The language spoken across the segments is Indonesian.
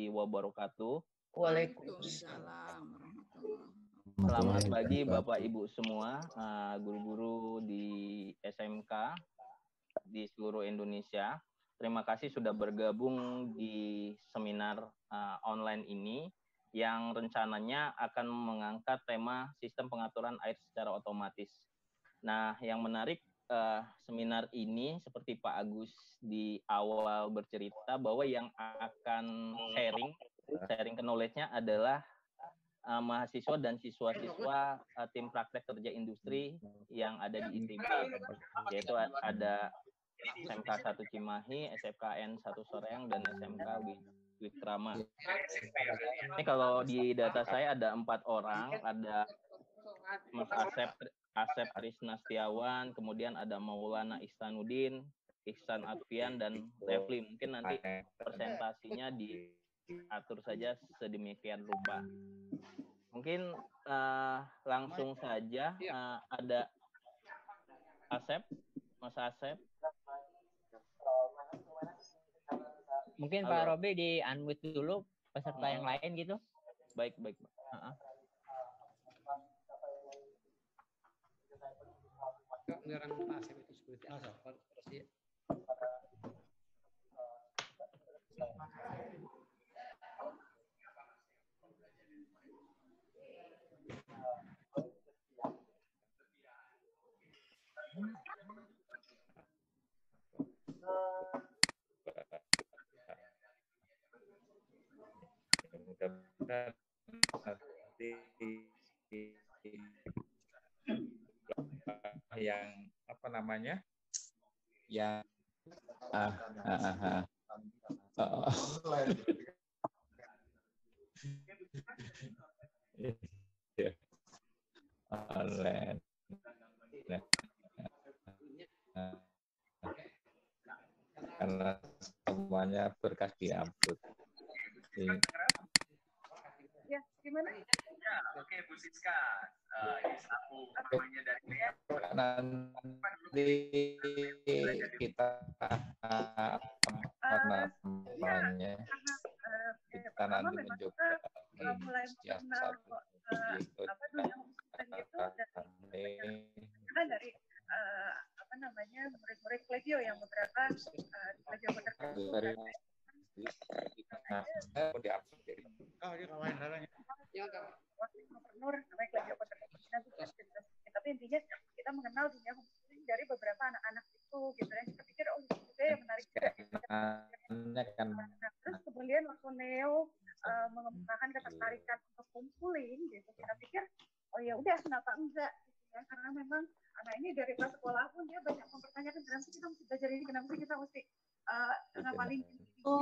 wabarakatuh. Waalaikumsalam warahmatullahi wabarakatuh. Selamat pagi Bapak Ibu semua, guru-guru di SMK di seluruh Indonesia. Terima kasih sudah bergabung di seminar online ini yang rencananya akan mengangkat tema sistem pengaturan air secara otomatis. Nah, yang menarik seminar ini seperti Pak Agus di awal bercerita bahwa yang akan sharing knowledge-nya adalah mahasiswa dan siswa-siswa tim praktek kerja industri yang ada di ITB, yaitu ada SMK 1 Cimahi, SMKN 1 Soreang, dan SMK Wikrama. Ini kalau di data saya ada 4 orang, ada Mas Asep Krisna Setiawan, kemudian ada Maulana Ihsanuddin, Ihsan Atfian, dan Refli. Mungkin nanti presentasinya diatur saja sedemikian rupa. Mungkin langsung saja ada Asep, Mas Asep. Mungkin Pak Robi di unmute dulu peserta yang lain gitu. Baik. Anggaran Pak Asep itu seperti apa? Terus ya. Yang apa namanya? Yang online. Karena semuanya berkas diupload. Ya, gimana? Ya, oke Bu Siska. Aku namanya dari nanti kita namanya kita nanti mencoba mulai mengenal dunia homeschooling itu karena dari murid-murid kolegio yang beberapa kolegio tertentu. Wakil gubernur namanya kolegio tertentu. Tapi intinya kita mengenal dunia homeschooling dari beberapa anak-anak itu, gitu ya. Kita pikir itu juga yang menarik. Terus kemudian waktu Neo mengemukakan ketertarikan untuk homeschooling, gitu, kita pikir oh ya udah kenapa enggak, gitu ya. Karena memang anak ini dari pas sekolah pun dia banyak mempertanyakan kenapa sih kita mesti belajar ini, kenapa sih kita mesti kenapa tinggi, gitu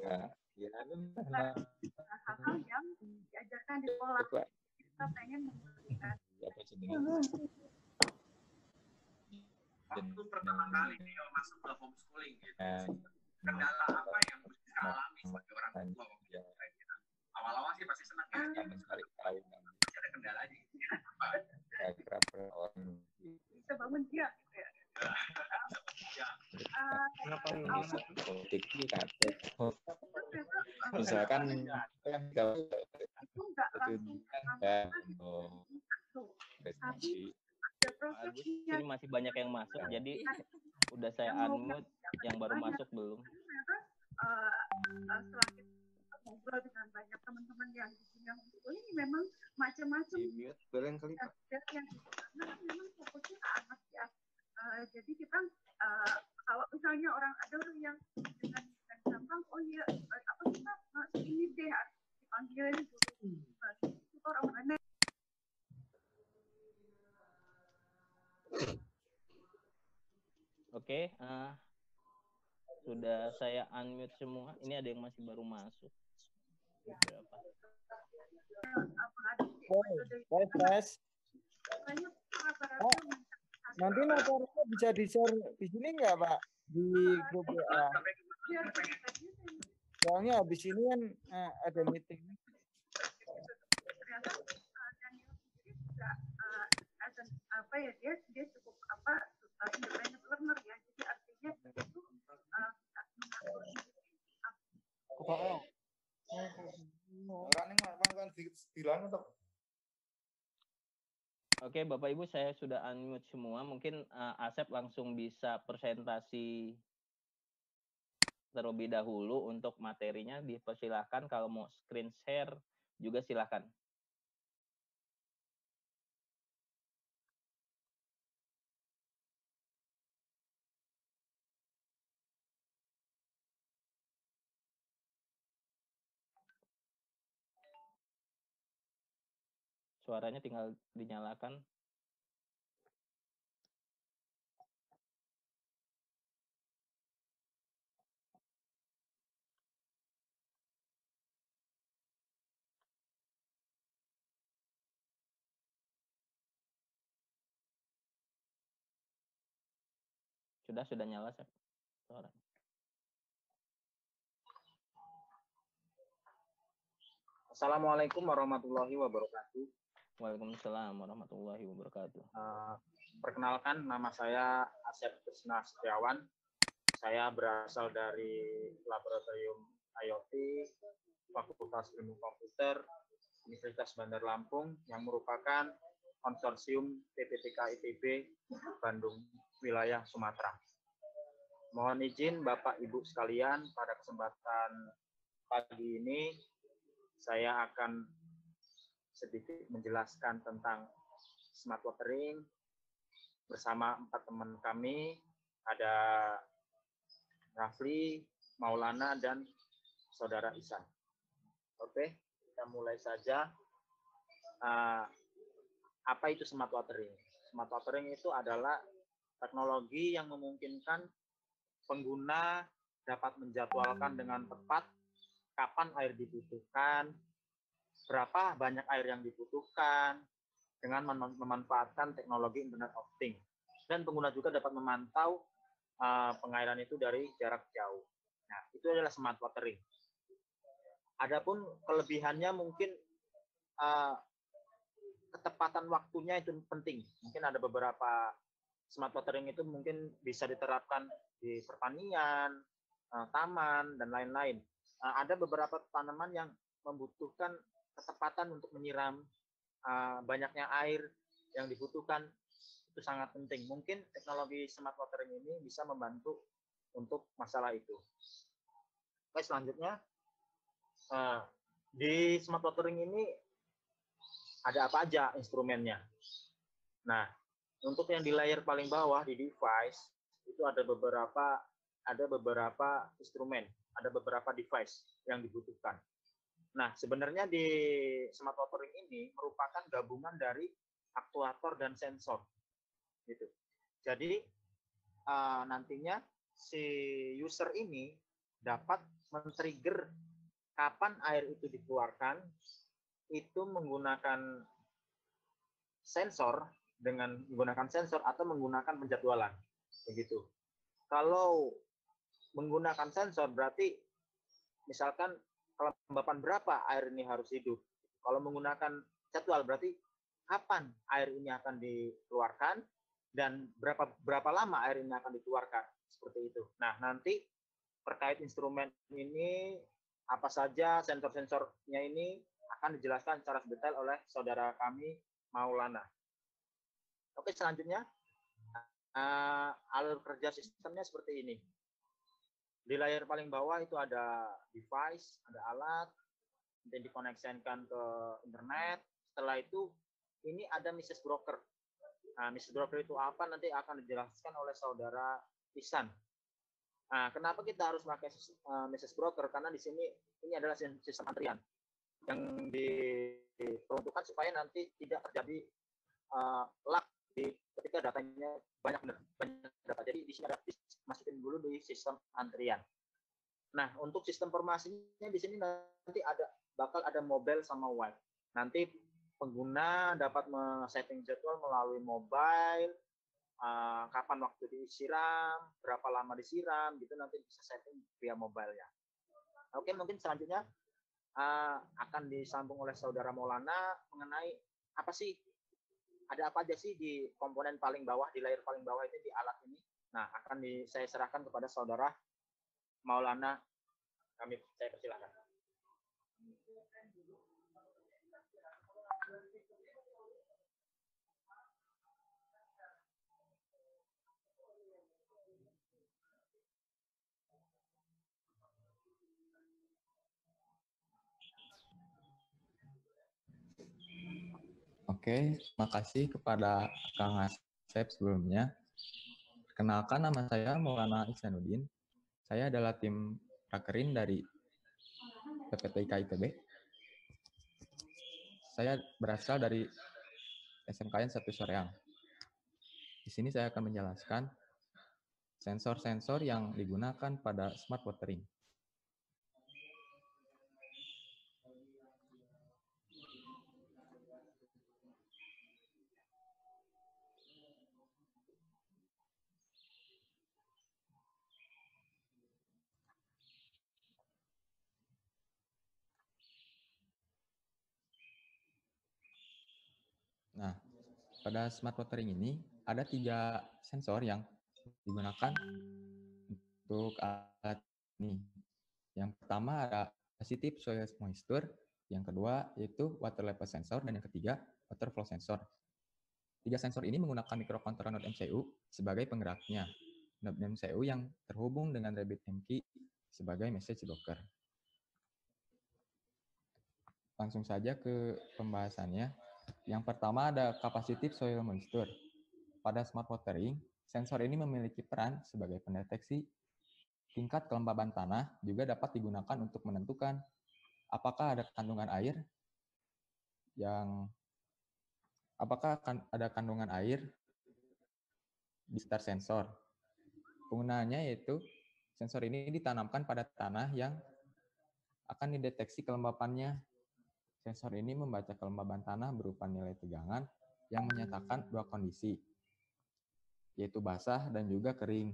ya. Hal-hal yang diajarkan di sekolah. Kita pengen memberikan waktu pertama kali Neo masuk ke homeschooling gitu. Kendala apa yang mesti alami sebagai orang tua waktu itu kira-kira? Awal-awal sih pasti senang ya. Masih ada kendala aja gitu. Bisa bangun dia gitu ya. Misalkan ini masih banyak yang masuk, jadi udah saya unmute, yang baru masuk belum. Setelah kita ngobrol dengan banyak teman-teman yang di dunia homeschooling ini memang macam-macam. Karena memang fokusnya ke anak ya. Jadi kita kalau misalnya ada orang yang dengan gampang, oh iya apa kita ini deh dipanggilin dulu itu orang mana. Oke, sudah saya unmute semua. Ini ada yang masih baru masuk. Berapa? Tes. Nanti materinya bisa di-share di sini nggak, Pak? Di grup WA. Soalnya habis ini kan ada meeting. Dia cukup independent learner ya. Jadi artinya itu hilang atau? Oke, Bapak Ibu, saya sudah unmute semua. Mungkin Asep langsung bisa presentasi terlebih dahulu untuk materinya. Dipersilahkan kalau mau screen share juga silakan. Suaranya tinggal dinyalakan. Sudah nyala, Sep. Suaranya. Assalamualaikum warahmatullahi wabarakatuh. Waalaikumsalam warahmatullahi wabarakatuh. Perkenalkan, nama saya Asep Krisna Setiawan. Saya berasal dari Laboratorium IoT Fakultas Ilmu Komputer Universitas Bandar Lampung yang merupakan konsorsium PPTK ITB Bandung wilayah Sumatera. Mohon izin Bapak Ibu sekalian, pada kesempatan pagi ini saya akan sedikit menjelaskan tentang smart watering bersama 4 teman kami, ada Rafli, Maulana, dan Saudara Isan. Oke, kita mulai saja. Apa itu smart watering? Smart watering itu adalah teknologi yang memungkinkan pengguna dapat menjadwalkan dengan tepat kapan air dibutuhkan, berapa banyak air yang dibutuhkan, dengan memanfaatkan teknologi Internet of Things. Dan pengguna juga dapat memantau pengairan itu dari jarak jauh. Nah, itu adalah smart watering. Adapun kelebihannya mungkin ketepatan waktunya itu penting. Mungkin ada beberapa smart watering itu mungkin bisa diterapkan di pertanian, taman, dan lain-lain. Ada beberapa tanaman yang membutuhkan ketepatan untuk menyiram, banyaknya air yang dibutuhkan, itu sangat penting. Mungkin teknologi smart watering ini bisa membantu untuk masalah itu. Oke, selanjutnya, di smart watering ini ada apa aja instrumennya. Nah, untuk yang di layer paling bawah di device itu ada beberapa instrumen, ada beberapa device yang dibutuhkan. Nah, sebenarnya di smart watering ini merupakan gabungan dari aktuator dan sensor, gitu. Jadi nantinya si user ini dapat men-trigger kapan air itu dikeluarkan, itu menggunakan sensor, dengan menggunakan sensor atau menggunakan penjadwalan, begitu. Kalau menggunakan sensor berarti misalkan kelembapan berapa air ini harus hidup. Kalau menggunakan jadwal berarti kapan air ini akan dikeluarkan dan berapa lama air ini akan dikeluarkan, seperti itu. Nah, nanti terkait instrumen ini apa saja sensor-sensornya ini akan dijelaskan secara detail oleh saudara kami Maulana. Oke, selanjutnya alur kerja sistemnya seperti ini. Di layar paling bawah itu ada device, ada alat, nanti dikoneksikan ke internet. Setelah itu ini ada Mrs. Broker. Nah, Mrs. Broker itu apa nanti akan dijelaskan oleh saudara Isan. Nah, kenapa kita harus pakai Mrs. Broker? Karena di sini ini adalah sistem antrian yang diperuntukkan supaya nanti tidak terjadi lag ketika datanya banyak data. Jadi di sini ada masukin dulu di sistem antrian. Nah, untuk sistem formasinya di sini nanti bakal ada mobile sama web. Nanti pengguna dapat men-setting jadwal melalui mobile, kapan waktu disiram, berapa lama disiram, gitu nanti bisa setting via mobile-nya. Oke, mungkin selanjutnya akan disambung oleh saudara Maulana mengenai ada apa aja sih di komponen paling bawah, di layer paling bawah itu di alat ini. Nah, saya serahkan kepada saudara Maulana. Saya persilahkan. Oke, terima kasih kepada Kang Asep sebelumnya. Perkenalkan, nama saya Maulana Ihsanuddin. Saya adalah tim Prakerin dari PPTIK ITB. Saya berasal dari SMKN 1 Soreang. Di sini saya akan menjelaskan sensor-sensor yang digunakan pada smart watering. Nah, pada smart watering ini ada 3 sensor yang digunakan untuk alat ini. Yang pertama ada positive soil moisture, yang kedua yaitu water level sensor, dan yang ketiga water flow sensor. 3 sensor ini menggunakan microcontroller Node MCU sebagai penggeraknya. Node MCU yang terhubung dengan RabbitMQ sebagai message broker. Langsung saja ke pembahasannya. Yang pertama ada capacitive soil moisture. Pada smart watering, sensor ini memiliki peran sebagai pendeteksi tingkat kelembaban tanah, juga dapat digunakan untuk menentukan apakah ada kandungan air di sekitar sensor. Penggunaannya yaitu sensor ini ditanamkan pada tanah yang akan dideteksi kelembabannya. Sensor ini membaca kelembaban tanah berupa nilai tegangan yang menyatakan 2 kondisi, yaitu basah dan juga kering.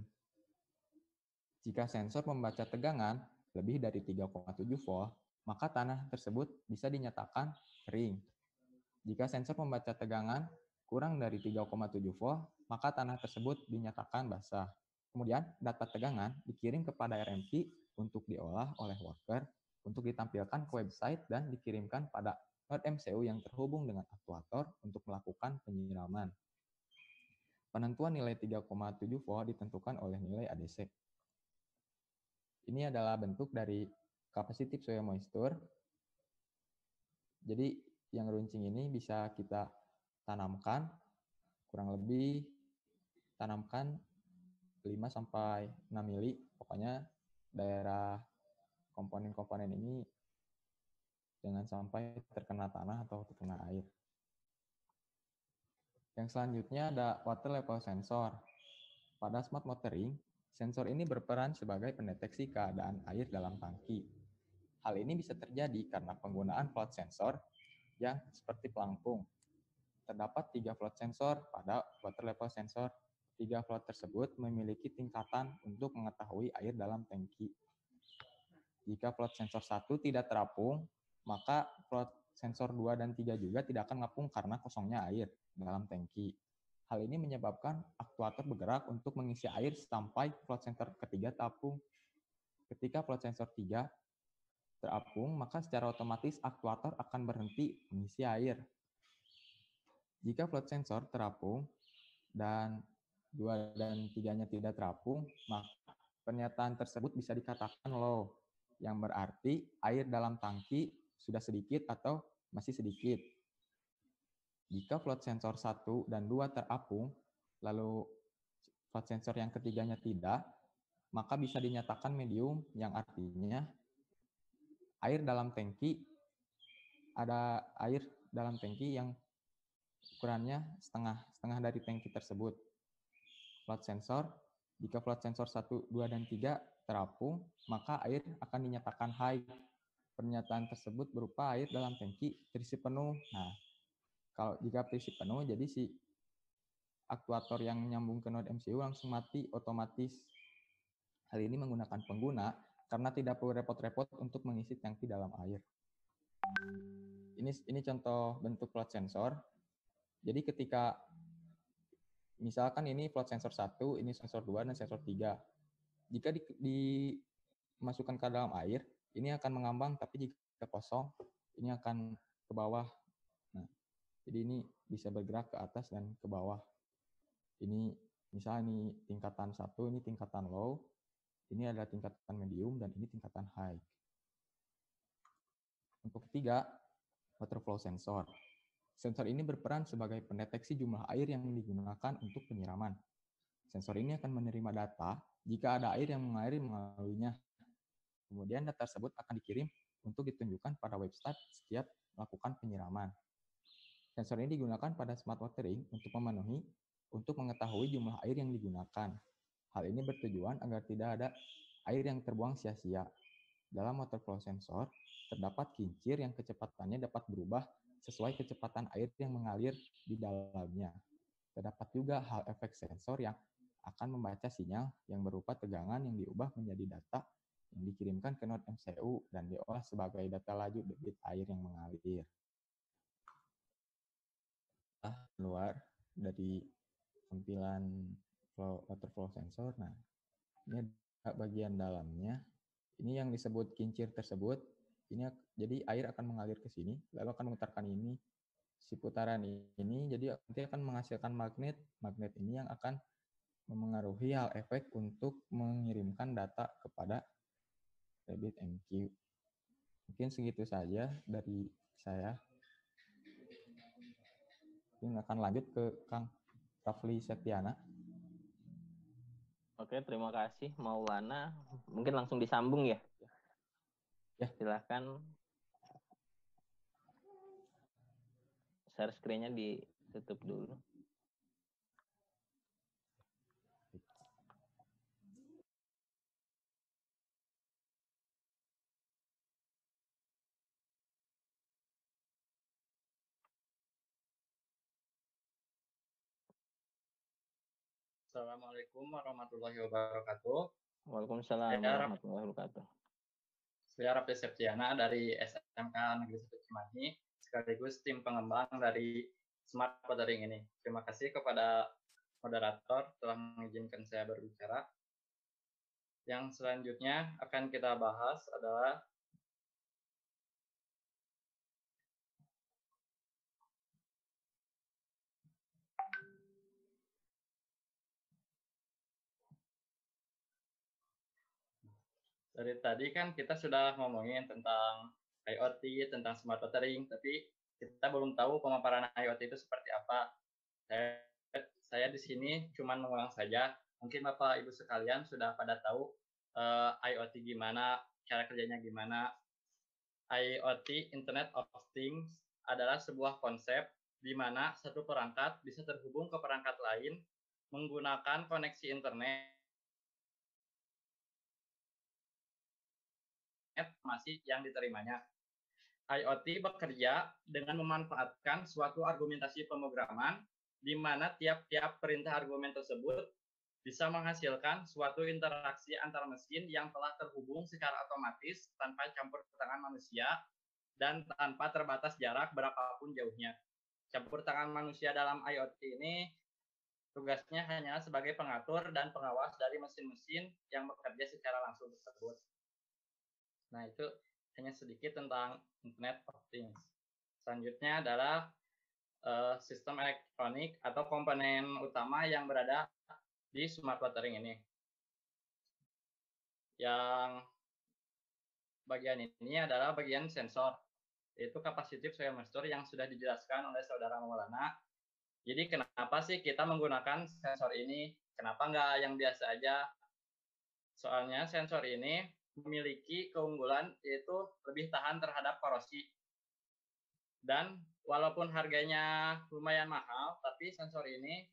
Jika sensor membaca tegangan lebih dari 3,7 volt, maka tanah tersebut bisa dinyatakan kering. Jika sensor membaca tegangan kurang dari 3,7 volt, maka tanah tersebut dinyatakan basah. Kemudian, data tegangan dikirim kepada RMQ untuk diolah oleh worker, untuk ditampilkan ke website dan dikirimkan pada node MCU yang terhubung dengan aktuator untuk melakukan penyiraman. Penentuan nilai 3,7 volt ditentukan oleh nilai ADC. Ini adalah bentuk dari capacitive soil moisture. Jadi yang runcing ini bisa kita tanamkan, kurang lebih tanamkan 5-6 mili, pokoknya daerah komponen-komponen ini jangan sampai terkena tanah atau terkena air. Yang selanjutnya ada water level sensor. Pada smart watering, sensor ini berperan sebagai pendeteksi keadaan air dalam tangki. Hal ini bisa terjadi karena penggunaan float sensor yang seperti pelampung. Terdapat 3 float sensor pada water level sensor. 3 float tersebut memiliki tingkatan untuk mengetahui air dalam tangki. Jika float sensor 1 tidak terapung, maka float sensor 2 dan 3 juga tidak akan mengapung karena kosongnya air dalam tangki. Hal ini menyebabkan aktuator bergerak untuk mengisi air sampai float sensor ketiga terapung. Ketika float sensor 3 terapung, maka secara otomatis aktuator akan berhenti mengisi air. Jika float sensor terapung dan 2 dan 3-nya tidak terapung, maka pernyataan tersebut bisa dikatakan low, yang berarti air dalam tangki sudah sedikit atau masih sedikit. Jika float sensor 1 dan 2 terapung, lalu float sensor yang ketiganya tidak, maka bisa dinyatakan medium, yang artinya air dalam tangki, ada air dalam tangki yang ukurannya setengah dari tangki tersebut. Float sensor, jika float sensor 1, 2, dan 3 terapung, maka air akan dinyatakan high. Pernyataan tersebut berupa air dalam tangki terisi penuh. Nah, kalau jika terisi penuh, jadi si aktuator yang nyambung ke node MCU langsung mati otomatis. Hal ini menggunakan pengguna karena tidak perlu repot-repot untuk mengisi tangki dalam air. Ini contoh bentuk float sensor. Jadi ketika misalkan ini float sensor 1, ini sensor 2, dan sensor 3. Jika dimasukkan ke dalam air, ini akan mengambang, tapi jika kosong, ini akan ke bawah. Nah, jadi ini bisa bergerak ke atas dan ke bawah. Ini misalnya ini tingkatan 1, ini tingkatan low, ini adalah tingkatan medium, dan ini tingkatan high. Untuk ketiga, water flow sensor. Sensor ini berperan sebagai pendeteksi jumlah air yang digunakan untuk penyiraman. Sensor ini akan menerima data jika ada air yang mengalir melaluinya. Kemudian data tersebut akan dikirim untuk ditunjukkan pada website setiap melakukan penyiraman. Sensor ini digunakan pada smart watering untuk mengetahui jumlah air yang digunakan. Hal ini bertujuan agar tidak ada air yang terbuang sia-sia. Dalam water flow sensor, terdapat kincir yang kecepatannya dapat berubah sesuai kecepatan air yang mengalir di dalamnya. Terdapat juga hal efek sensor yang akan membaca sinyal yang berupa tegangan yang diubah menjadi data yang dikirimkan ke node MCU dan diolah sebagai data laju debit air yang mengalir. Keluar dari tampilan water flow sensor. Nah, ini ada bagian dalamnya. Ini yang disebut kincir tersebut. Ini jadi air akan mengalir ke sini, lalu akan memutarkan ini, si putaran ini, jadi nanti akan menghasilkan magnet. Magnet ini yang akan memengaruhi hal efek untuk mengirimkan data kepada RabbitMQ. Mungkin segitu saja dari saya. Mungkin akan lanjut ke Kang Rafli Septiana. Oke, terima kasih Maulana. Mungkin langsung disambung ya. Ya. Silakan. Share screen-nya ditutup dulu. Assalamualaikum warahmatullahi wabarakatuh. Waalaikumsalam warahmatullahi wabarakatuh. Saya Rafli Septiana dari SMK Negeri 1 Cimahi, sekaligus tim pengembang dari Smart Watering ini. Terima kasih kepada moderator telah mengizinkan saya berbicara. Yang selanjutnya akan kita bahas adalah dari tadi kan kita sudah ngomongin tentang IoT, tentang smart watering, tapi kita belum tahu pemaparan IoT itu seperti apa. Saya di sini cuma mengulang saja. Mungkin Bapak Ibu sekalian sudah pada tahu IoT gimana, cara kerjanya gimana. IoT, Internet of Things, adalah sebuah konsep di mana satu perangkat bisa terhubung ke perangkat lain menggunakan koneksi internet informasi yang diterimanya. IoT bekerja dengan memanfaatkan suatu argumentasi pemrograman di mana tiap-tiap perintah argumen tersebut bisa menghasilkan suatu interaksi antar mesin yang telah terhubung secara otomatis tanpa campur tangan manusia dan tanpa terbatas jarak berapapun jauhnya. Campur tangan manusia dalam IoT ini tugasnya hanya sebagai pengatur dan pengawas dari mesin-mesin yang bekerja secara langsung tersebut. Nah, itu hanya sedikit tentang Internet of Things. Selanjutnya adalah sistem elektronik atau komponen utama yang berada di smart watering ini. Yang bagian ini adalah bagian sensor, yaitu capacitive thermistor yang sudah dijelaskan oleh Saudara Maulana. Jadi kenapa sih kita menggunakan sensor ini? Kenapa nggak yang biasa aja? Soalnya sensor ini memiliki keunggulan yaitu lebih tahan terhadap korosi. Dan walaupun harganya lumayan mahal, tapi sensor ini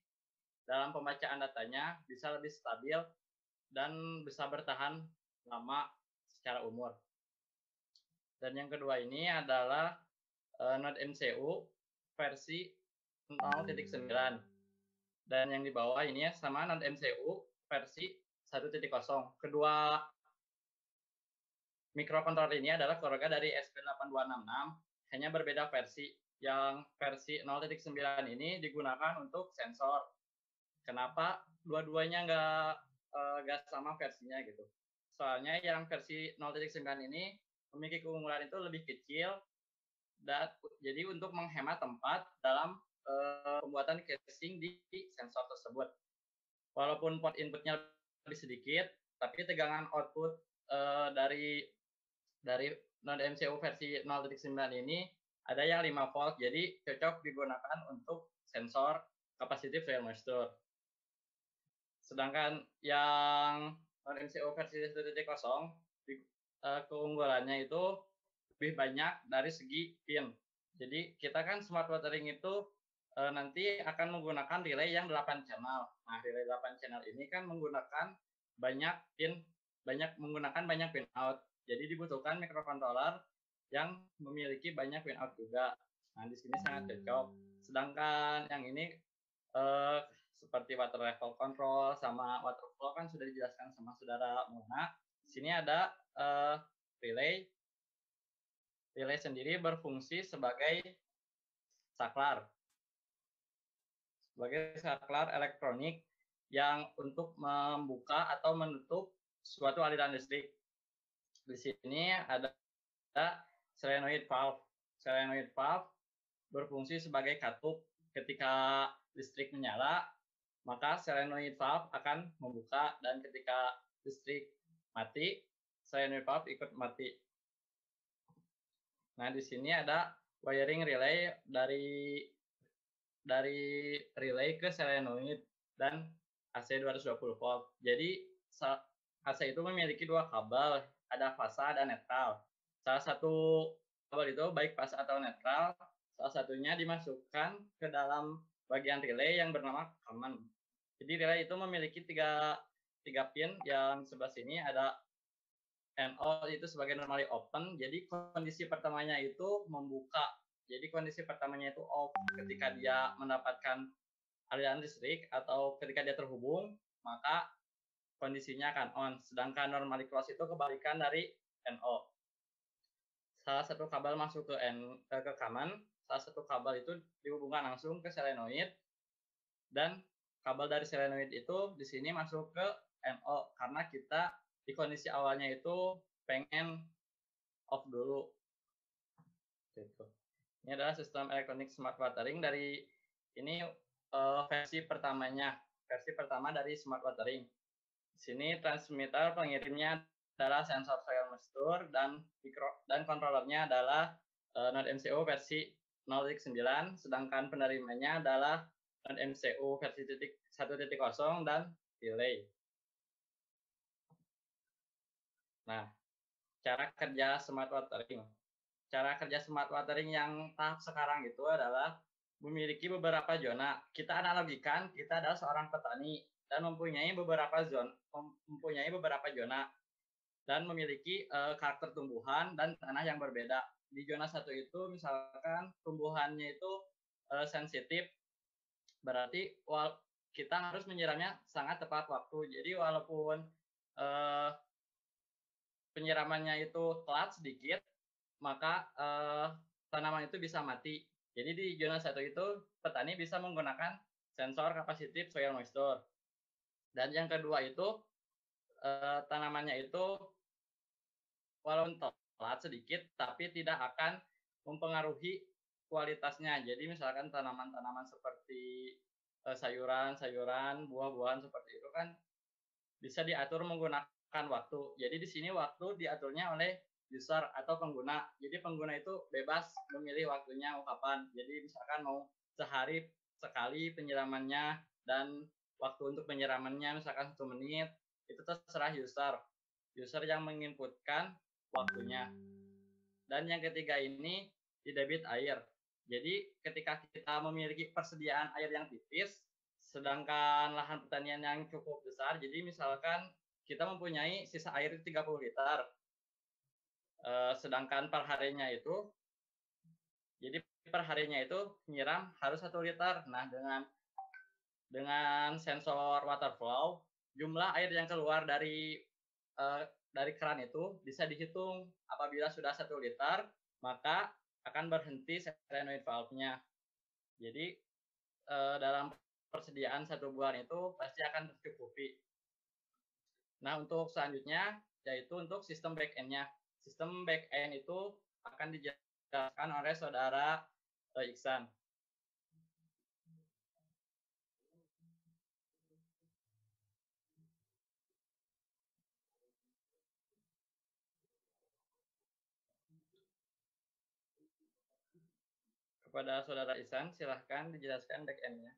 dalam pembacaan datanya bisa lebih stabil dan bisa bertahan lama secara umur. Dan yang kedua ini adalah node MCU versi 0.9. Dan yang di bawah ini sama node MCU versi 1.0. Kedua mikrokontroler ini adalah keluarga dari SP8266, hanya berbeda versi. Yang versi 0.9 ini digunakan untuk sensor. Kenapa dua-duanya nggak sama versinya gitu? Soalnya yang versi 0.9 ini memiliki keunggulan itu lebih kecil, dan jadi untuk menghemat tempat dalam pembuatan casing di sensor tersebut. Walaupun port inputnya lebih sedikit, tapi tegangan output dari node MCU versi 0.9 ini ada yang 5 volt, jadi cocok digunakan untuk sensor capacitive soil moisture. Sedangkan yang non-MCO versi 1.0 keunggulannya itu lebih banyak dari segi pin. Jadi kita kan smart watering itu nanti akan menggunakan relay yang 8 channel. Nah, relay 8 channel ini kan menggunakan banyak pin out. Jadi dibutuhkan microcontroller yang memiliki banyak pin out juga. Nah, di sini sangat cocok. Sedangkan yang ini seperti water level control sama water flow kan sudah dijelaskan sama saudara Mona. Di sini ada relay sendiri berfungsi sebagai saklar elektronik yang untuk membuka atau menutup suatu aliran listrik. Di sini ada solenoid valve. Solenoid valve berfungsi sebagai katup. Ketika listrik menyala, maka solenoid valve akan membuka, dan ketika listrik mati, solenoid valve ikut mati. Nah, di sini ada wiring relay dari relay ke solenoid dan AC 220 volt. Jadi AC itu memiliki 2 kabel, ada fasa dan netral. Salah satu kabel itu baik fasa atau netral, salah satunya dimasukkan ke dalam bagian relay yang bernama common. Jadi relay itu memiliki tiga pin, yang sebelah sini ada NO itu sebagai normally open. Jadi kondisi pertamanya itu membuka. Jadi kondisi pertamanya itu off ketika dia mendapatkan aliran listrik, atau ketika dia terhubung, maka kondisinya akan on. Sedangkan normally close itu kebalikan dari NO. Salah satu kabel masuk ke common, salah satu kabel itu dihubungkan langsung ke solenoid, dan kabel dari solenoid itu di sini masuk ke NO karena kita di kondisi awalnya itu pengen off dulu. Gitu. Ini adalah sistem elektronik smart watering dari ini versi pertamanya, versi pertama dari smart watering. Di sini transmitter pengirimnya adalah sensor soil moisture, dan kontrolernya adalah Node MCU versi 0.9, sedangkan penerimanya adalah Node MCU versi 1.0 dan relay. Nah, cara kerja smart watering. Cara kerja smart watering yang tahap sekarang itu adalah memiliki beberapa zona. Kita analogikan, kita adalah seorang petani dan mempunyai beberapa zona dan memiliki karakter tumbuhan dan tanah yang berbeda. Di zona 1 itu misalkan tumbuhannya itu sensitif, berarti kita harus menyiramnya sangat tepat waktu. Jadi walaupun penyiramannya itu telat sedikit, maka tanaman itu bisa mati. Jadi di zona 1 itu petani bisa menggunakan sensor capacitive soil moisture. Dan yang kedua itu tanamannya itu walaupun telat sedikit tapi tidak akan mempengaruhi kualitasnya. Jadi misalkan tanaman-tanaman seperti sayuran-sayuran, buah-buahan seperti itu kan bisa diatur menggunakan waktu. Jadi di sini waktu diaturnya oleh user atau pengguna. Jadi pengguna itu bebas memilih waktunya mau kapan. Jadi misalkan mau sehari sekali penyiramannya, dan waktu untuk penyiramannya misalkan 1 menit, itu terserah user. User yang menginputkan waktunya. Dan yang ketiga ini di debit air. Jadi ketika kita memiliki persediaan air yang tipis, sedangkan lahan pertanian yang cukup besar, jadi misalkan kita mempunyai sisa air 30 liter, sedangkan per harinya itu, jadi per harinya itu nyiram harus 1 liter. Nah, dengan sensor water flow, jumlah air yang keluar dari keran itu bisa dihitung. Apabila sudah 1 liter, maka akan berhenti solenoid valve-nya. Jadi dalam persediaan 1 bulan itu pasti akan tercukupi. Nah, untuk selanjutnya yaitu untuk sistem back-end-nya. Sistem back-end itu akan dijelaskan oleh saudara Iksan. Kepada Saudara Ihsan, silahkan dijelaskan back-end-nya.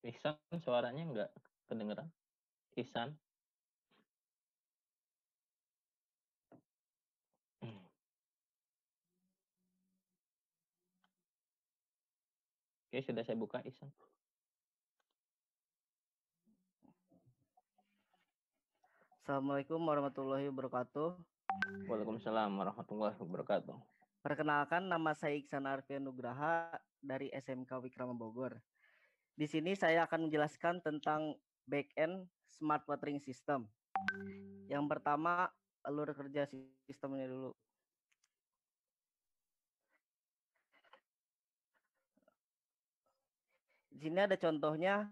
Ihsan suaranya nggak kedengeran. Ihsan. Oke, sudah saya buka Ihsan. Assalamualaikum warahmatullahi wabarakatuh. Waalaikumsalam warahmatullahi wabarakatuh. Perkenalkan, nama saya Iksan Arfian Nugraha dari SMK Wikrama Bogor. Di sini saya akan menjelaskan tentang back-end smart watering system. Yang pertama, alur kerja sistemnya dulu. Di sini ada contohnya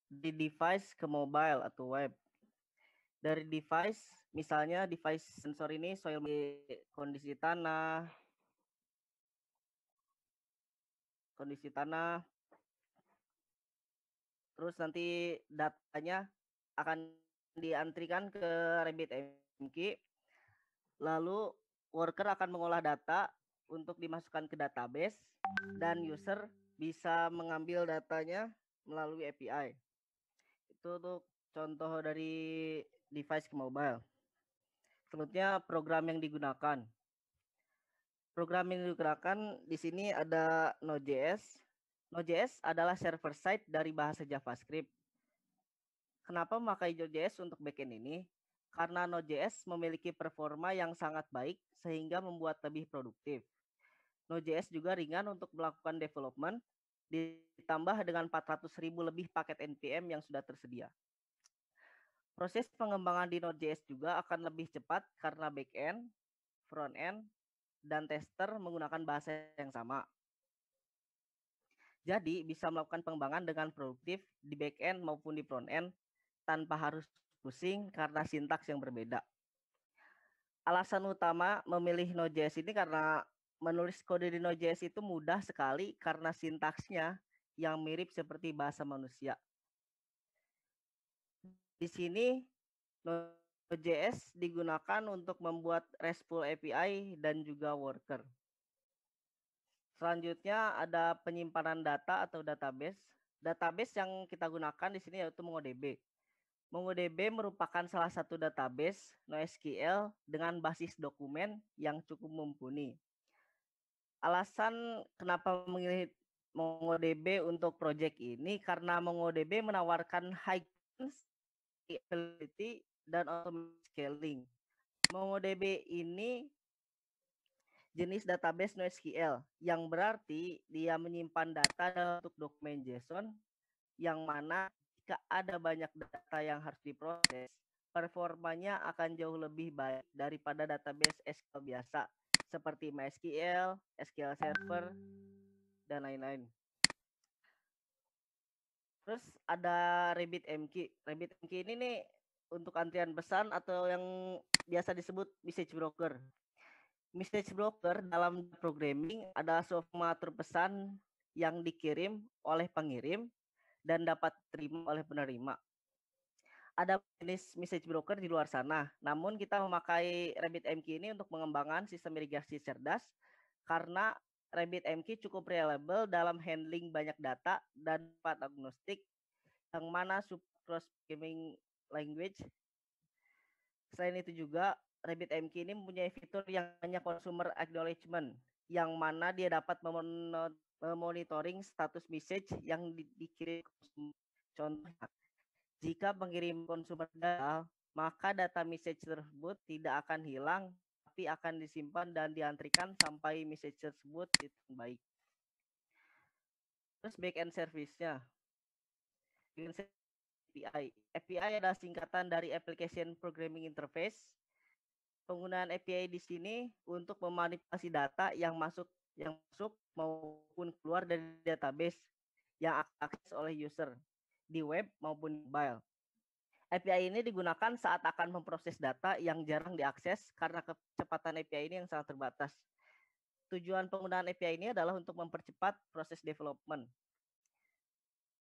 di device ke mobile atau web. Dari device, misalnya device sensor ini soil kondisi tanah, terus nanti datanya akan diantrikan ke RabbitMQ, lalu worker akan mengolah data untuk dimasukkan ke database, dan user bisa mengambil datanya melalui API. Itu untuk contoh dari device ke mobile. Selanjutnya program yang digunakan. Program yang digunakan di sini ada Node.js. Node.js adalah server side dari bahasa JavaScript. Kenapa memakai Node.js untuk backend ini? Karena Node.js memiliki performa yang sangat baik sehingga membuat lebih produktif. Node.js juga ringan untuk melakukan development, ditambah dengan 400.000 lebih paket NPM yang sudah tersedia. Proses pengembangan di Node.js juga akan lebih cepat karena backend, frontend, dan tester menggunakan bahasa yang sama. Jadi bisa melakukan pengembangan dengan produktif di backend maupun di frontend tanpa harus pusing karena sintaks yang berbeda. Alasan utama memilih Node.js ini karena menulis kode di Node.js itu mudah sekali karena sintaksnya yang mirip seperti bahasa manusia. Di sini Node.js digunakan untuk membuat RESTful API dan juga worker. Selanjutnya ada penyimpanan data atau database. Database yang kita gunakan di sini yaitu MongoDB. MongoDB merupakan salah satu database NoSQL dengan basis dokumen yang cukup mumpuni. Alasan kenapa memilih MongoDB untuk proyek ini karena MongoDB menawarkan high scalability dan automatic scaling. MongoDB ini jenis database NoSQL yang berarti dia menyimpan data dalam bentuk dokumen JSON yang mana jika ada banyak data yang harus diproses, performanya akan jauh lebih baik daripada database SQL biasa seperti MySQL, SQL Server, dan lain-lain. Terus ada RabbitMQ. RabbitMQ ini nih untuk antrian pesan atau yang biasa disebut message broker. Message broker dalam programming adalah suatu mengatur pesan yang dikirim oleh pengirim dan dapat diterima oleh penerima. Ada jenis message broker di luar sana, namun kita memakai RabbitMQ ini untuk mengembangkan sistem irigasi cerdas karena RabbitMQ cukup reliable dalam handling banyak data dan dapat agnostik yang mana support cross programming language. Selain itu juga RabbitMQ ini mempunyai fitur yang namanya consumer acknowledgement, yang mana dia dapat memonitoring status message yang dikirim. Contohnya, jika pengirim konsumer gagal, maka data message tersebut tidak akan hilang, tapi akan disimpan dan diantrikan sampai message tersebut itu baik. Terus backend service-nya. API. API adalah singkatan dari Application Programming Interface. Penggunaan API di sini untuk memanipulasi data yang masuk maupun keluar dari database yang diakses oleh user di web maupun mobile. API ini digunakan saat akan memproses data yang jarang diakses karena kecepatan API ini yang sangat terbatas. Tujuan penggunaan API ini adalah untuk mempercepat proses development.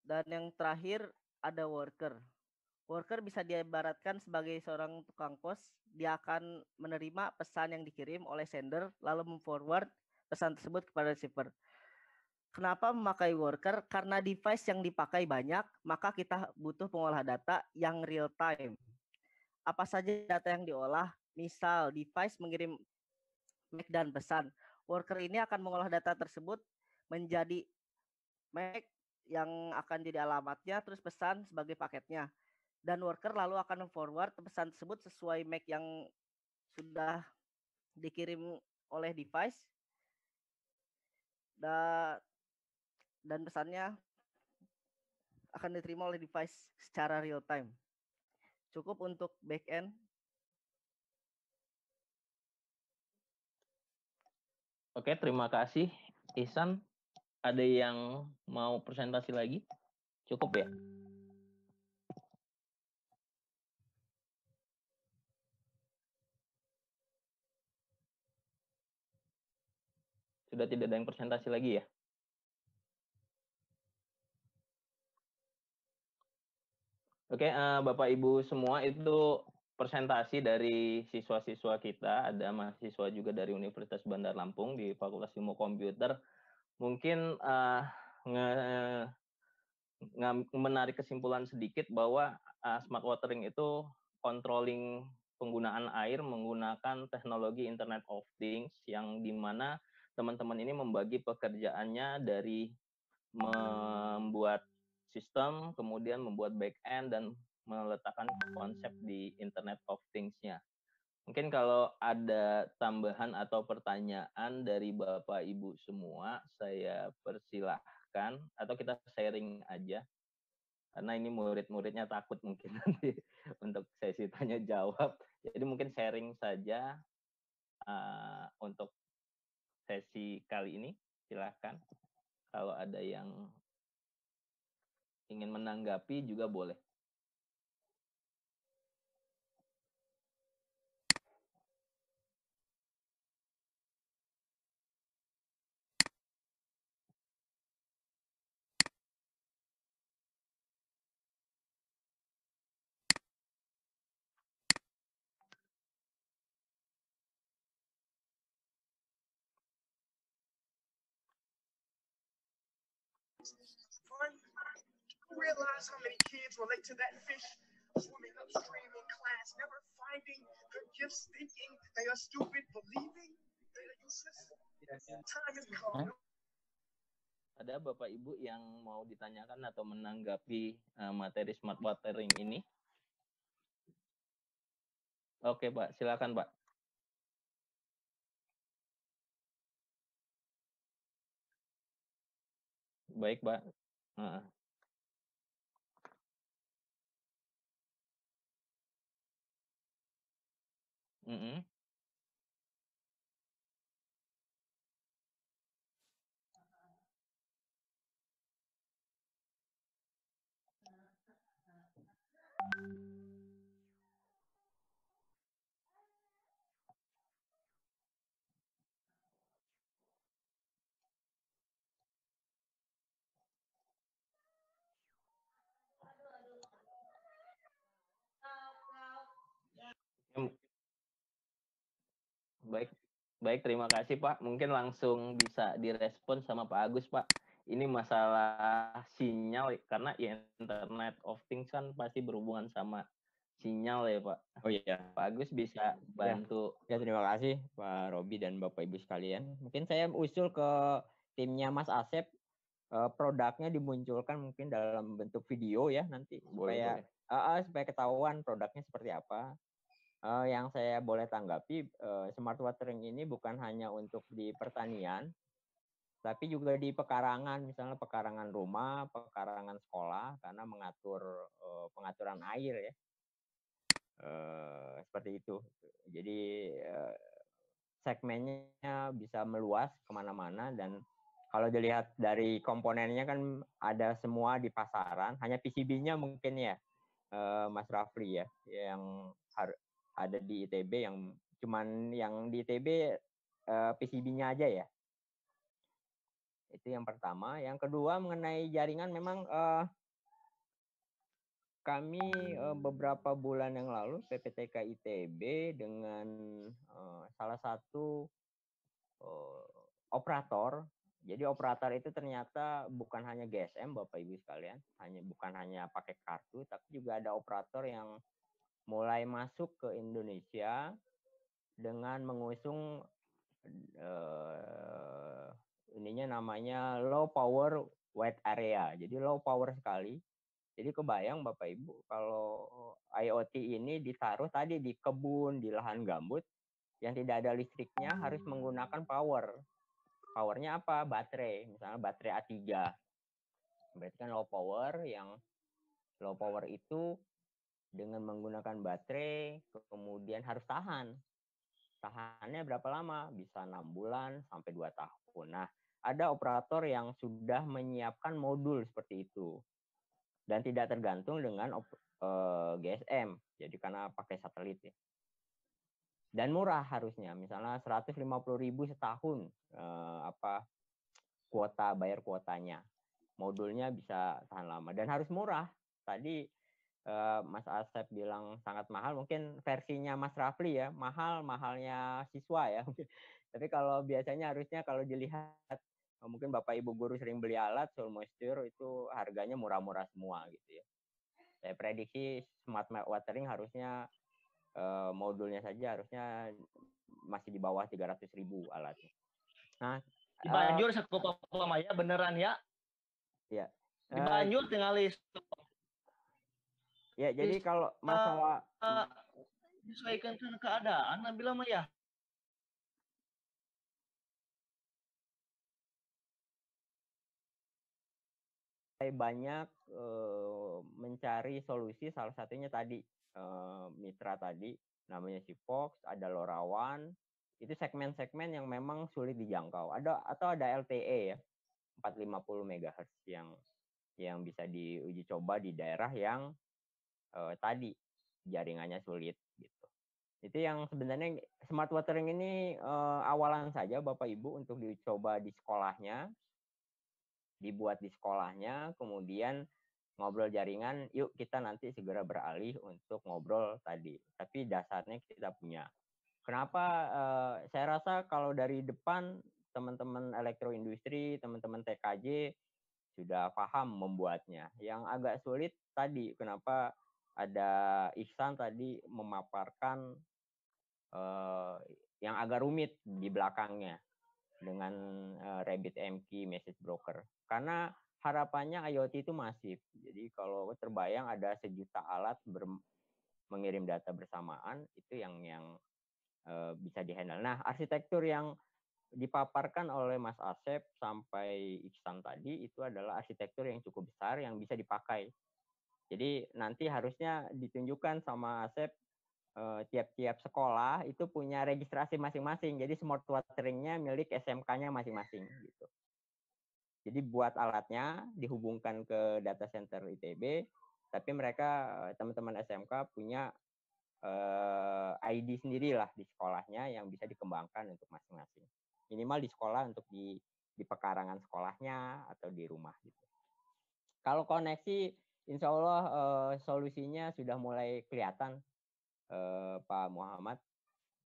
Dan yang terakhir ada worker. Worker bisa diibaratkan sebagai seorang tukang pos. Dia akan menerima pesan yang dikirim oleh sender, lalu memforward pesan tersebut kepada receiver. Kenapa memakai worker? Karena device yang dipakai banyak, maka kita butuh pengolah data yang real time. Apa saja data yang diolah? Misal, device mengirim MAC dan pesan. Worker ini akan mengolah data tersebut menjadi MAC yang akan jadi alamatnya, terus pesan sebagai paketnya. Dan worker lalu akan forward pesan tersebut sesuai MAC yang sudah dikirim oleh device. Dan pesannya akan diterima oleh device secara real time. Cukup untuk backend. Oke, terima kasih Ihsan. Ada yang mau presentasi lagi? Cukup ya? Sudah tidak ada yang presentasi lagi ya? Oke, Bapak Ibu semua, itu presentasi dari siswa-siswa kita. Ada mahasiswa juga dari Universitas Bandar Lampung di Fakultas Ilmu Komputer. Mungkin menarik kesimpulan sedikit bahwa smart watering itu controlling penggunaan air menggunakan teknologi Internet of Things, yang dimana teman-teman ini membagi pekerjaannya dari membuat sistem, kemudian membuat back end, dan meletakkan konsep di Internet of Things-nya. Mungkin kalau ada tambahan atau pertanyaan dari Bapak Ibu semua, saya persilahkan, atau kita sharing aja. Karena ini murid-muridnya takut mungkin nanti untuk sesi tanya jawab. Jadi mungkin sharing saja untuk sesi kali ini. Silahkan. Kalau ada yang ingin menanggapi juga boleh. Realize how many kids relate to that fish swimming upstream in class, never finding their gifts, thinking they are stupid, believing they are useless. Time has come. Ada Bapak Ibu yang mau ditanyakan atau menanggapi materi smart watering ini? Oke, Pak. Silakan, Pak. Baik, Pak. Baik, baik, terima kasih Pak. Mungkin langsung bisa direspon sama Pak Agus, Pak. Ini masalah sinyal, karena Internet of Things kan pasti berhubungan sama sinyal ya Pak. Oh iya. Pak Agus bisa bantu. Ya, terima kasih Pak Robi dan Bapak Ibu sekalian. Mungkin saya usul ke timnya Mas Asep, produknya dimunculkan mungkin dalam bentuk video ya nanti supaya supaya ketahuan produknya seperti apa. Yang saya boleh tanggapi, smart watering ini bukan hanya untuk di pertanian, tapi juga di pekarangan, misalnya pekarangan rumah, pekarangan sekolah, karena mengatur pengaturan air ya. Seperti itu. Jadi segmennya bisa meluas kemana-mana, dan kalau dilihat dari komponennya kan ada semua di pasaran, hanya PCB-nya mungkin ya Mas Rafli ya yang ada di ITB, yang cuman yang di ITB PCB-nya aja ya. Itu yang pertama. Yang kedua mengenai jaringan, memang kami beberapa bulan yang lalu PPTK ITB dengan salah satu operator. Jadi operator itu ternyata bukan hanya GSM Bapak Ibu sekalian, bukan hanya pakai kartu, tapi juga ada operator yang mulai masuk ke Indonesia dengan mengusung ininya namanya low power wide area. Jadi low power sekali. Jadi kebayang Bapak Ibu kalau IoT ini ditaruh tadi di kebun, di lahan gambut yang tidak ada listriknya, harus menggunakan power. Powernya apa? Baterai, misalnya baterai A3. Berarti kan low power, yang low power itu dengan menggunakan baterai kemudian harus tahan. Tahannya berapa lama? Bisa 6 bulan sampai 2 tahun. Nah, ada operator yang sudah menyiapkan modul seperti itu. Dan tidak tergantung dengan GSM, jadi karena pakai satelit ya. Dan murah harusnya, misalnya 150.000 setahun bayar kuotanya. Modulnya bisa tahan lama dan harus murah. Tadi Mas Asep bilang sangat mahal, mungkin versinya Mas Rafli ya, mahalnya siswa ya. Tapi kalau biasanya harusnya kalau dilihat, mungkin Bapak Ibu guru sering beli alat soil moisture itu harganya murah-murah semua gitu ya. Saya prediksi smart watering harusnya modulnya saja harusnya masih di bawah 300.000 alatnya. Nah, di Banjur sakupa Maya beneran ya? Ya. Di Banjur tinggal ya, jadi kalau masalah disesuaikan dengan keadaan, Nabila Maya. Banyak mencari solusi, salah satunya tadi mitra tadi namanya si Fox, ada LoRaWAN, itu segmen-segmen yang memang sulit dijangkau. Atau ada LTE ya, 450 MHz yang bisa diuji coba di daerah yang tadi jaringannya sulit gitu. Itu yang sebenarnya smart watering ini awalan saja Bapak Ibu untuk dicoba di sekolahnya, dibuat di sekolahnya, kemudian ngobrol jaringan, yuk kita nanti segera beralih untuk ngobrol tadi. Tapi dasarnya kita punya. Kenapa saya rasa kalau dari depan teman-teman elektroindustri, teman-teman TKJ sudah paham membuatnya. Yang agak sulit tadi, kenapa ada Ihsan tadi memaparkan yang agak rumit di belakangnya dengan RabbitMQ Message Broker. Karena harapannya IoT itu masif. Jadi kalau terbayang ada 1 juta alat mengirim data bersamaan, itu yang bisa dihandle. Nah, arsitektur yang dipaparkan oleh Mas Asep sampai Ihsan tadi itu adalah arsitektur yang cukup besar yang bisa dipakai. Jadi nanti harusnya ditunjukkan sama Asep tiap-tiap sekolah itu punya registrasi masing-masing. Jadi smart wateringnya milik SMK-nya masing-masing gitu. Jadi buat alatnya dihubungkan ke data center ITB, tapi mereka teman-teman SMK punya ID sendirilah di sekolahnya yang bisa dikembangkan untuk masing-masing. Minimal di sekolah untuk di pekarangan sekolahnya atau di rumah gitu. Kalau koneksi, insya Allah solusinya sudah mulai kelihatan. Pak Muhammad,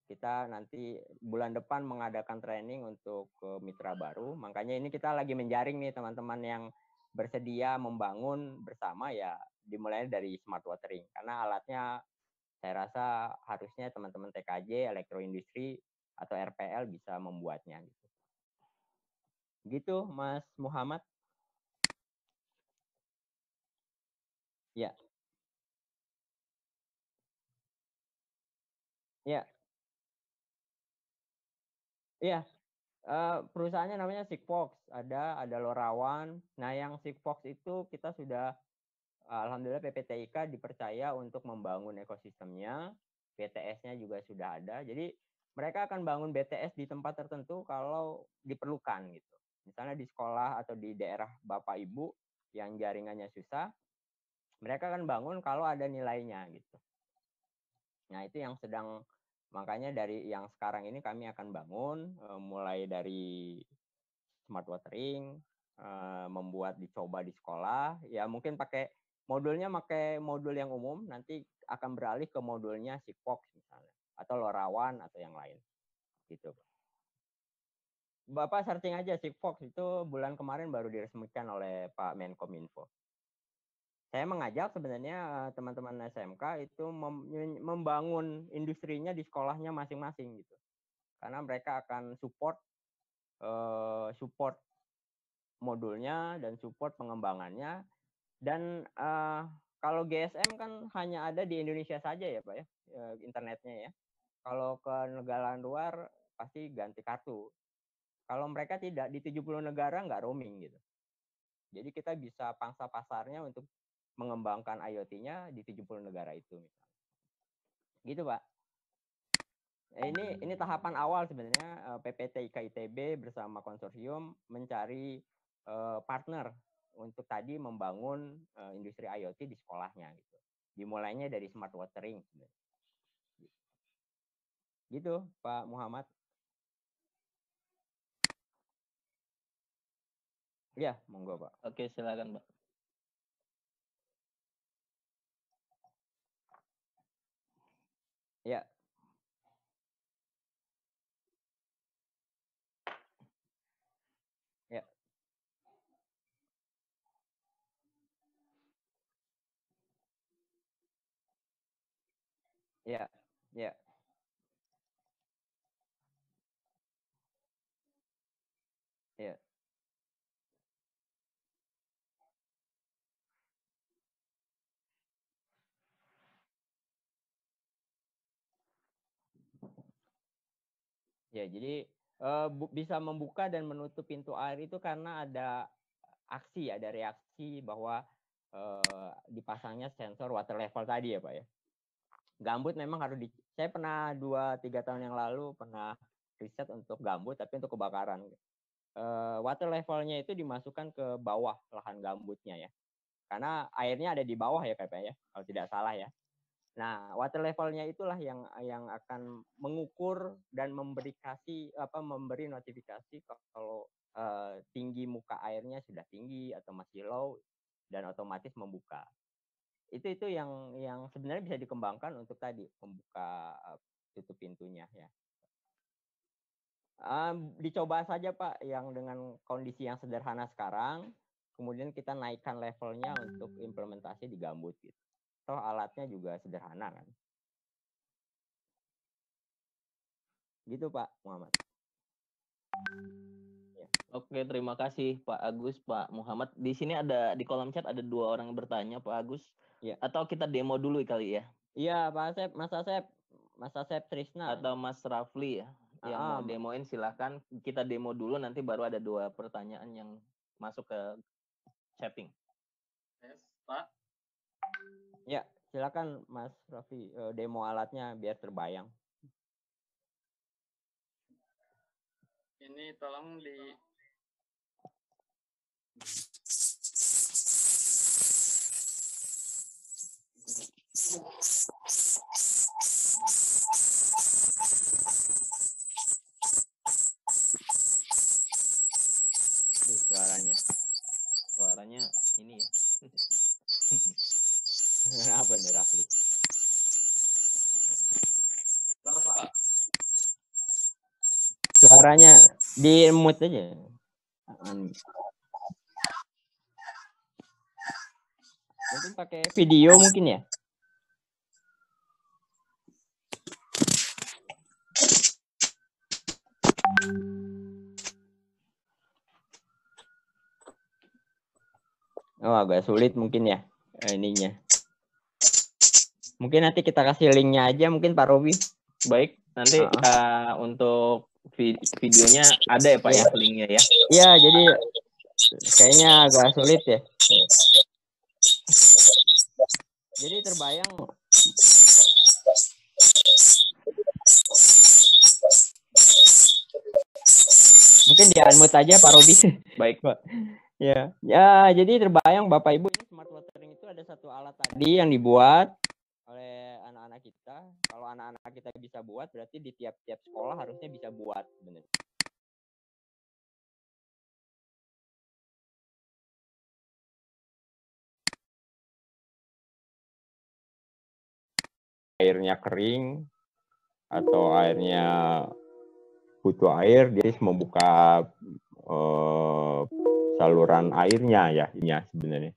kita nanti bulan depan mengadakan training untuk mitra baru. Makanya ini kita lagi menjaring nih teman-teman yang bersedia membangun bersama ya, dimulai dari smart watering karena alatnya Saya rasa harusnya teman-teman TKJ, elektroindustri, atau RPL bisa membuatnya. Gitu, Mas Muhammad. Ya. Ya. Iya. Perusahaannya namanya Sigfox. Ada Lorawan. Nah, yang Sigfox itu kita sudah alhamdulillah PPTIK dipercaya untuk membangun ekosistemnya. BTS-nya juga sudah ada. Jadi mereka akan bangun BTS di tempat tertentu kalau diperlukan gitu. Misalnya di sekolah atau di daerah Bapak Ibu yang jaringannya susah, mereka akan bangun kalau ada nilainya gitu. Nah, itu yang sedang, makanya dari yang sekarang ini kami akan bangun mulai dari smart watering, membuat dicoba di sekolah, ya mungkin pakai modul yang umum, nanti akan beralih ke modulnya Sigfox misalnya, atau Lorawan atau yang lain, gitu. Bapak searching aja Sigfox, itu bulan kemarin baru diresmikan oleh Pak Menkominfo. Saya mengajak sebenarnya teman-teman SMK itu membangun industrinya di sekolahnya masing-masing gitu, karena mereka akan support modulnya dan support pengembangannya. Dan kalau GSM kan hanya ada di Indonesia saja ya Pak ya, internetnya ya. Kalau ke negara luar pasti ganti kartu. Kalau mereka tidak, di 70 negara nggak roaming gitu. Jadi kita bisa pangsa pasarnya untuk mengembangkan IoT-nya di 70 negara itu misalnya. Gitu Pak. Ini tahapan awal sebenarnya, PPTIK ITB bersama konsorsium mencari partner untuk tadi membangun industri IoT di sekolahnya gitu. Dimulainya dari smart watering sebenarnya. Gitu Pak Muhammad. Iya, monggo Pak. Oke, silakan Pak. Ya. Ya. Ya. Ya. Ya. Ya, jadi bisa membuka dan menutup pintu air itu karena ada aksi, ada reaksi bahwa dipasangnya sensor water level tadi ya Pak ya. Gambut memang harus saya pernah 2-3 tahun yang lalu pernah riset untuk gambut, tapi untuk kebakaran. Water levelnya itu dimasukkan ke bawah lahan gambutnya ya. Karena airnya ada di bawah ya Pak ya, kalau tidak salah ya. Nah, water levelnya itulah yang akan mengukur dan memberi notifikasi kalau tinggi muka airnya sudah tinggi atau masih low, dan otomatis membuka. Itu yang sebenarnya bisa dikembangkan untuk tadi membuka tutup pintunya ya. Dicoba saja Pak yang dengan kondisi yang sederhana sekarang, kemudian kita naikkan levelnya untuk implementasi di gambut gitu. Toh alatnya juga sederhana kan. Gitu Pak Muhammad. Ya. Oke, terima kasih Pak Agus, Pak Muhammad. Di sini di kolom chat ada 2 orang yang bertanya Pak Agus. Ya. Atau kita demo dulu kali ya? Iya Pak Asep, Mas Asep Trisna. Atau Mas Rafli ya. Yang mau demoin silahkan. Kita demo dulu, nanti baru ada 2 pertanyaan yang masuk ke chatting. Yes, Pak. Ya, silakan Mas Raffi demo alatnya biar terbayang. Ini tolong di Suaranya ini ya. Apa nih Rafli? Suaranya di mute aja. Mungkin pakai video mungkin ya. Oh, agak sulit mungkin ya ininya. Mungkin nanti kita kasih linknya aja mungkin Pak Robi. Baik, nanti untuk videonya ada ya Pak ya linknya ya? Iya, jadi kayaknya agak sulit ya. Jadi terbayang mungkin di unmute aja Pak Robi. Baik Pak. Ya, ya jadi terbayang Bapak Ibu ini smart watering itu ada satu alat tadi yang dibuat oleh anak-anak kita. Kalau anak-anak kita bisa buat, berarti di tiap-tiap sekolah harusnya bisa buat sebenarnya. Airnya kering atau airnya butuh air, dia membuka saluran airnya ya sebenarnya.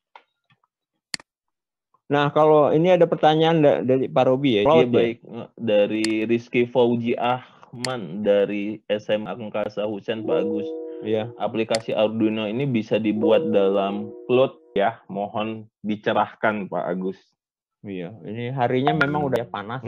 Nah, kalau ini ada pertanyaan dari Pak Robi ya. Iya, baik. Dari Rizky Fauji Ahman dari SMA Angkasa Husein Pak Agus. Iya. Aplikasi Arduino ini bisa dibuat dalam cloud ya. Mohon dicerahkan Pak Agus. Iya, ini harinya memang udah panas.